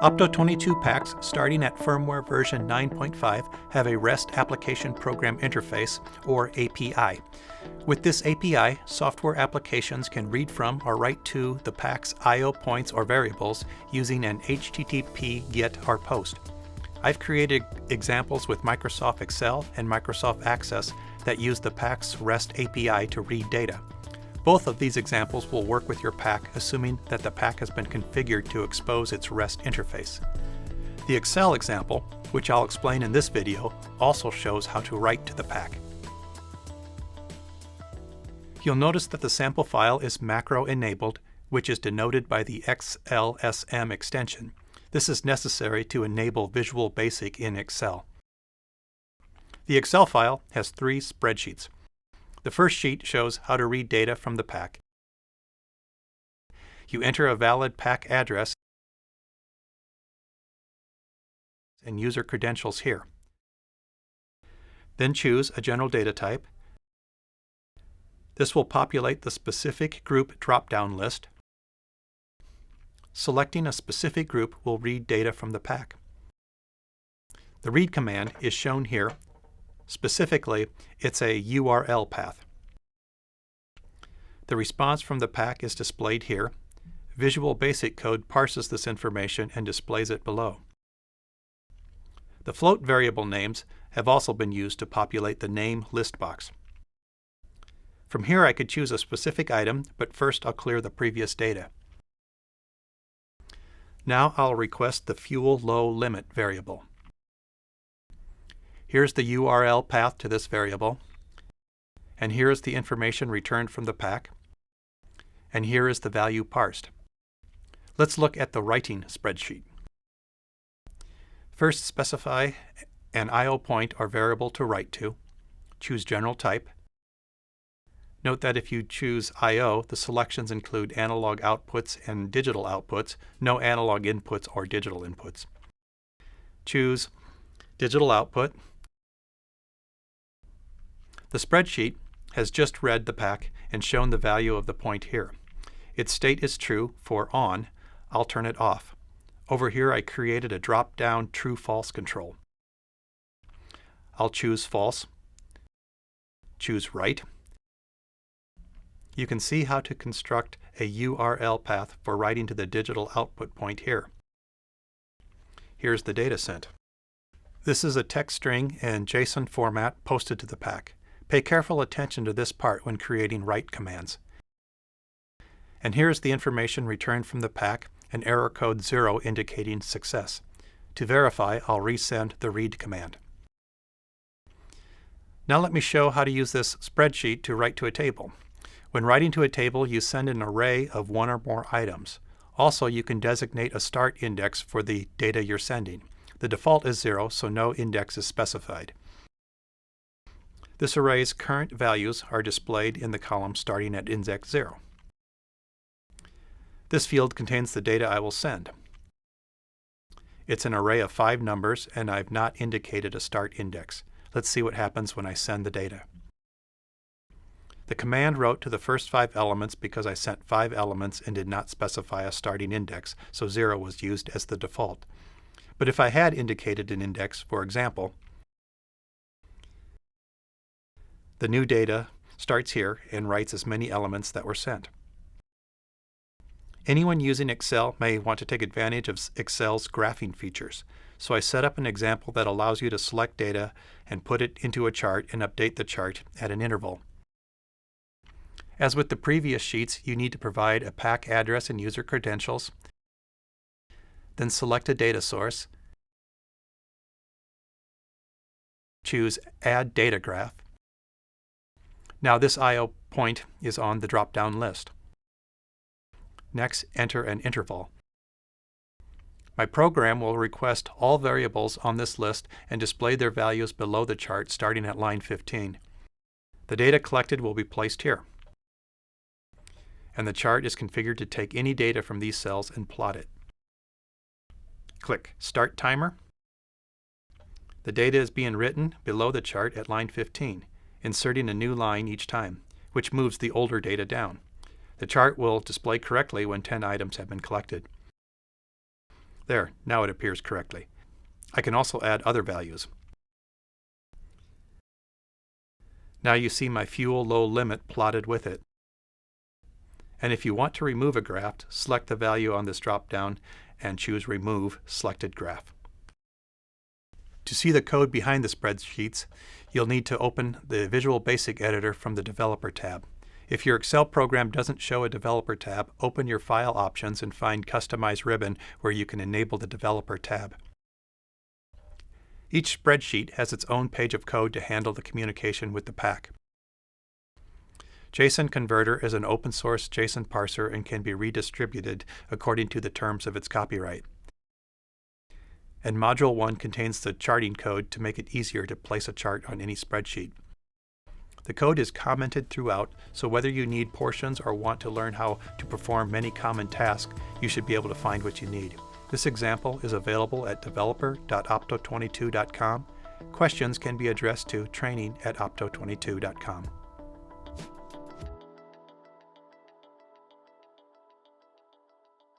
Opto 22 packs starting at firmware version 9.5 have a REST Application Program Interface, or API. With this API, software applications can read from or write to the pack's I/O points or variables using an HTTP GET or POST. I've created examples with Microsoft Excel and Microsoft Access that use the pack's REST API to read data. Both of these examples will work with your pack, assuming that the pack has been configured to expose its REST interface. The Excel example, which I'll explain in this video, also shows how to write to the pack. You'll notice that the sample file is macro-enabled, which is denoted by the XLSM extension. This is necessary to enable Visual Basic in Excel. The Excel file has 3 spreadsheets. The first sheet shows how to read data from the pack. You enter a valid pack address and user credentials here. Then choose a general data type. This will populate the specific group drop-down list. Selecting a specific group will read data from the pack. The read command is shown here. Specifically, it's a URL path. The response from the pack is displayed here. Visual Basic code parses this information and displays it below. The float variable names have also been used to populate the name list box. From here I could choose a specific item, but first I'll clear the previous data. Now I'll request the fuel low limit variable. Here's the URL path to this variable, and here is the information returned from the pack, and here is the value parsed. Let's look at the writing spreadsheet. First, specify an I/O point or variable to write to. Choose general type. Note that if you choose I/O, the selections include analog outputs and digital outputs, no analog inputs or digital inputs. Choose digital output. The spreadsheet has just read the pack and shown the value of the point here. Its state is true for on. I'll turn it off. Over here I created a drop-down true-false control. I'll choose false. Choose write. You can see how to construct a URL path for writing to the digital output point here. Here's the data sent. This is a text string in JSON format posted to the pack. Pay careful attention to this part when creating write commands. And here's the information returned from the pack, an error code 0 indicating success. To verify, I'll resend the read command. Now let me show how to use this spreadsheet to write to a table. When writing to a table, you send an array of 1 or more items. Also, you can designate a start index for the data you're sending. The default is 0, so no index is specified. This array's current values are displayed in the column starting at index 0. This field contains the data I will send. It's an array of 5 numbers, and I've not indicated a start index. Let's see what happens when I send the data. The command wrote to the first 5 elements because I sent 5 elements and did not specify a starting index, so 0 was used as the default. But if I had indicated an index, for example, the new data starts here and writes as many elements that were sent. Anyone using Excel may want to take advantage of Excel's graphing features, so I set up an example that allows you to select data and put it into a chart and update the chart at an interval. As with the previous sheets, you need to provide a pack address and user credentials, then select a data source, choose Add Data Graph. Now this I/O point is on the drop-down list. Next, enter an interval. My program will request all variables on this list and display their values below the chart starting at line 15. The data collected will be placed here. And the chart is configured to take any data from these cells and plot it. Click Start Timer. The data is being written below the chart at line 15. Inserting a new line each time, which moves the older data down. The chart will display correctly when 10 items have been collected. There, now it appears correctly. I can also add other values. Now you see my fuel low limit plotted with it. And if you want to remove a graph, select the value on this drop-down and choose Remove Selected Graph. To see the code behind the spreadsheets, you'll need to open the Visual Basic Editor from the Developer tab. If your Excel program doesn't show a Developer tab, open your File options and find Customize ribbon where you can enable the Developer tab. Each spreadsheet has its own page of code to handle the communication with the PAC. JSON Converter is an open-source JSON parser and can be redistributed according to the terms of its copyright. And Module 1 contains the charting code to make it easier to place a chart on any spreadsheet. The code is commented throughout, so whether you need portions or want to learn how to perform many common tasks, you should be able to find what you need. This example is available at developer.opto22.com. Questions can be addressed to training@opto22.com.